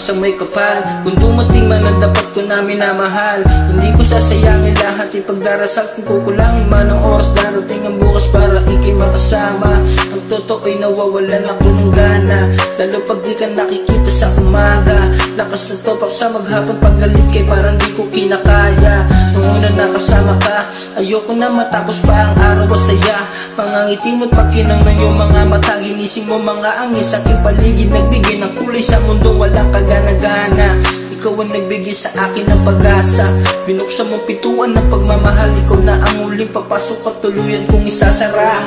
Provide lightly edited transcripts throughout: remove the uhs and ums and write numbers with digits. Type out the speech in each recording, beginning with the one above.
sa may kapal. Kung dumating man ang dapat ko na minamahal, hindi ko sasayangin lahat, ipagdarasal kung kukulangin man ang oras. Darating ang bukas para ikay makasama. Ang totoo'y nawawalan ako ng gana, lalo pag di ka nakikita sa umaga. Lakas ng topak sa maghapon, paggalit kay parang di ko kinakaya. Nung una nakasama ka, ayoko na matapos pa ang araw o saya. Mga ngiti mo't pagkinang ng iyong mga mata, ginising mo mga angin sa aking paligid, nagbigay ng kulay sa mundong walang kagana-gana. Ikaw ang nagbigay sa akin ng pag-asa, binuksan mong pintuan ng pagmamahal. Ikaw na ang muling papasok at tuluyan kong isasara.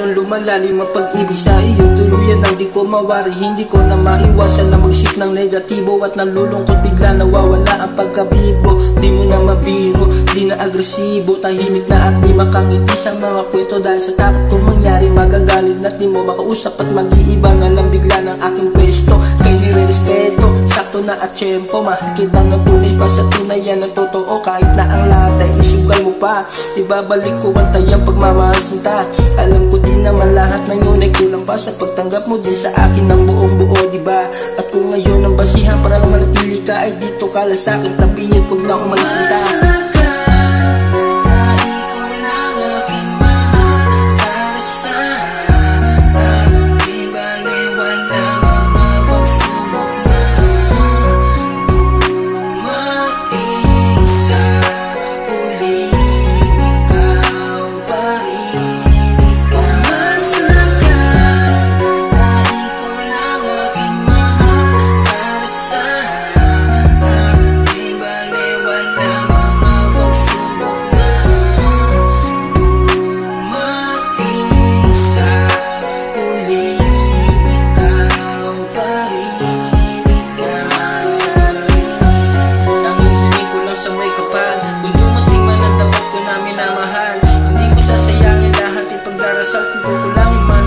Lumalalim ang pag-ibig sa iyo, tuluyan ang di ko mawari. Hindi ko na maiwasan na mag-isip ng negatibo at nalulungkot, bigla nawawala ang pagkabibo. Di mo na mabiro, di na agresibo, tahimik na at di makangiti sa mga kwento. Dahil sa takot kong mangyari, magagalit na di mo makausap at mag-iiba na lang bigla ng aking pwesto. Kaya nire-respeto, sakto na at tiyempo, mahal kita ng tunay pa sa tunay, yan ang totoo. Kahit na ang lahat ay isugal mo pa, ibabalik ko ang tayang pagmamahal sinta. Alam ko di naman lahat ng yun ay kulang pa sa pagtanggap mo din sa akin ng buong buo, diba? At kung ngayon ang basihan para lang manatili ka, ay dito ka lang sa akin tabihin, huwag na akong magsinta. Kung dumating man ang dapat ko na minamahal, hindi ko sasayangin lahat, ipagdarasal kung kukulangin man